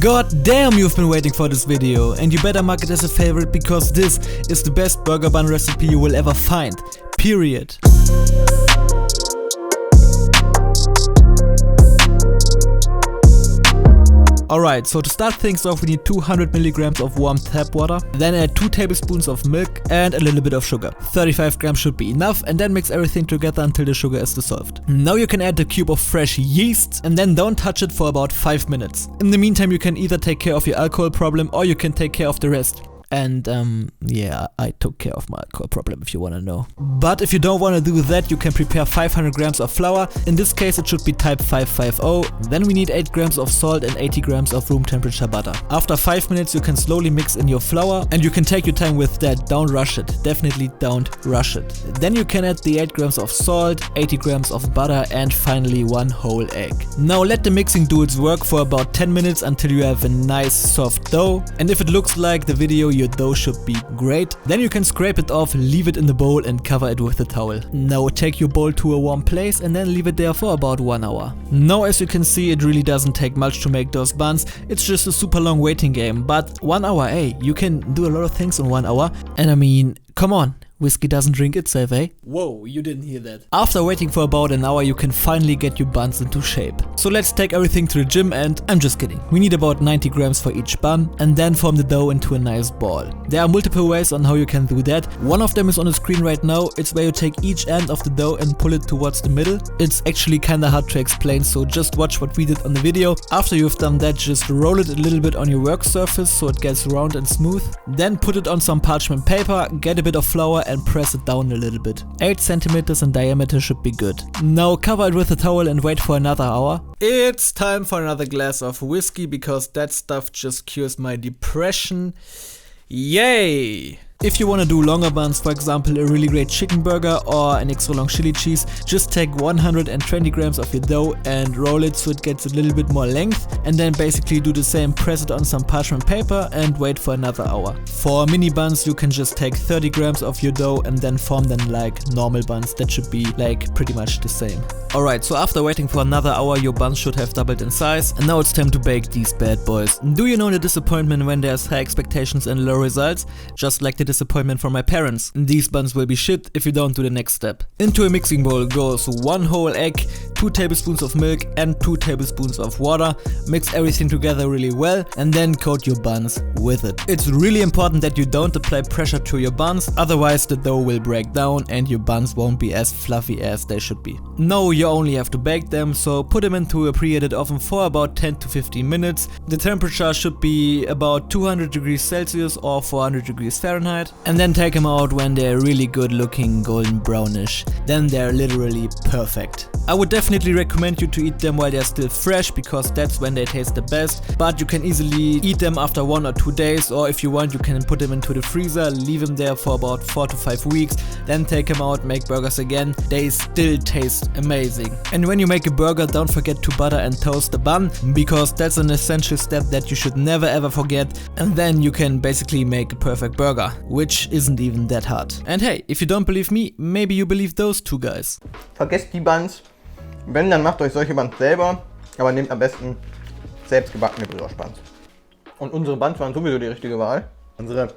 God damn, you've been waiting for this video, and you better mark it as a favorite because this is the best burger bun recipe you will ever find. Period. Alright, so to start things off we need 200 milligrams of warm tap water, then add 2 tablespoons of milk and a little bit of sugar. 35 grams should be enough, and then mix everything together until the sugar is dissolved. Now you can add a cube of fresh yeast and then don't touch it for about 5 minutes. In the meantime you can either take care of your alcohol problem or you can take care of the rest. And yeah, I took care of my alcohol problem if you wanna know. But if you don't wanna do that, you can prepare 500 grams of flour. In this case it should be type 550. Then we need 8 grams of salt and 80 grams of room temperature butter. After 5 minutes you can slowly mix in your flour, and you can take your time with that, don't rush it. Definitely don't rush it. Then you can add the 8 grams of salt, 80 grams of butter and finally 1 whole egg. Now let the mixing do its work for about 10 minutes until you have a nice soft dough. And if it looks like the video, your dough should be great. Then you can scrape it off, leave it in the bowl and cover it with a towel. Now take your bowl to a warm place and then leave it there for about 1 hour. Now as you can see, it really doesn't take much to make those buns. It's just a super long waiting game, but 1 hour, hey, you can do a lot of things in 1 hour. And I mean, come on. Whiskey doesn't drink itself, eh? Whoa, you didn't hear that. After waiting for about an hour, you can finally get your buns into shape. So let's take everything to the gym, and I'm just kidding. We need about 90 grams for each bun and then form the dough into a nice ball. There are multiple ways on how you can do that. One of them is on the screen right now. It's where you take each end of the dough and pull it towards the middle. It's actually kinda hard to explain, so just watch what we did on the video. After you've done that, just roll it a little bit on your work surface so it gets round and smooth. Then put it on some parchment paper, get a bit of flour and press it down a little bit. 8 centimeters in diameter should be good. Now cover it with a towel and wait for another hour. It's time for another glass of whiskey because that stuff just cures my depression. Yay! If you want to do longer buns, for example a really great chicken burger or an extra long chili cheese, just take 120 grams of your dough and roll it so it gets a little bit more length, and then basically do the same, press it on some parchment paper and wait for another hour. For mini buns you can just take 30 grams of your dough and then form them like normal buns. That should be like pretty much the same. Alright, so after waiting for another hour your buns should have doubled in size, and now it's time to bake these bad boys. Do you know the disappointment when there's high expectations and low results? Just like the disappointment from my parents. These buns will be shit if you don't do the next step. Into a mixing bowl goes 1 whole egg, 2 tablespoons of milk and 2 tablespoons of water. Mix everything together really well and then coat your buns with it. It's really important that you don't apply pressure to your buns, otherwise the dough will break down and your buns won't be as fluffy as they should be. No, you only have to bake them, so put them into a preheated oven for about 10 to 15 minutes. The temperature should be about 200 degrees Celsius or 400 degrees Fahrenheit. And then take them out when they're really good looking golden brownish. Then they're literally perfect. I would definitely recommend you to eat them while they're still fresh because that's when they taste the best. But you can easily eat them after 1 or 2 days, or if you want you can put them into the freezer, leave them there for about 4 to 5 weeks, then take them out, make burgers again. They still taste amazing. And when you make a burger, don't forget to butter and toast the bun because that's an essential step that you should never ever forget, and then you can basically make a perfect burger, which isn't even that hard. And hey, if you don't believe me, maybe you believe those two guys. Vergesst die Buns. Wenn, dann macht euch solche Buns selber, aber nehmt am besten selbstgebackene Brioche Buns. Und unsere Buns waren sowieso die richtige Wahl. Unsere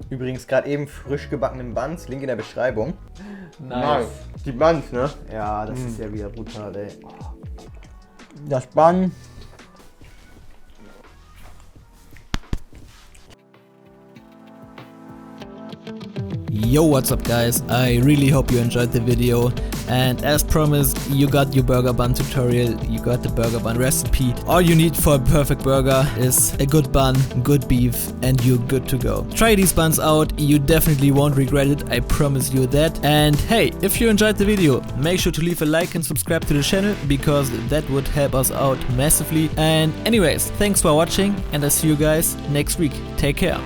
übrigens gerade eben frisch gebackenen Buns, Link in der Beschreibung. Nice. Die Buns, ne? Ja, das ist ja wieder brutal, ey. Das Bun. Yo, what's up guys, I really hope you enjoyed the video, and as promised you got your burger bun tutorial, you got the burger bun recipe. All you need for a perfect burger is a good bun, good beef, and you're good to go. Try these buns out, you definitely won't regret it, I promise you that. And hey, if you enjoyed the video, make sure to leave a like and subscribe to the channel because that would help us out massively. And anyways, thanks for watching and I'll see you guys next week. Take care.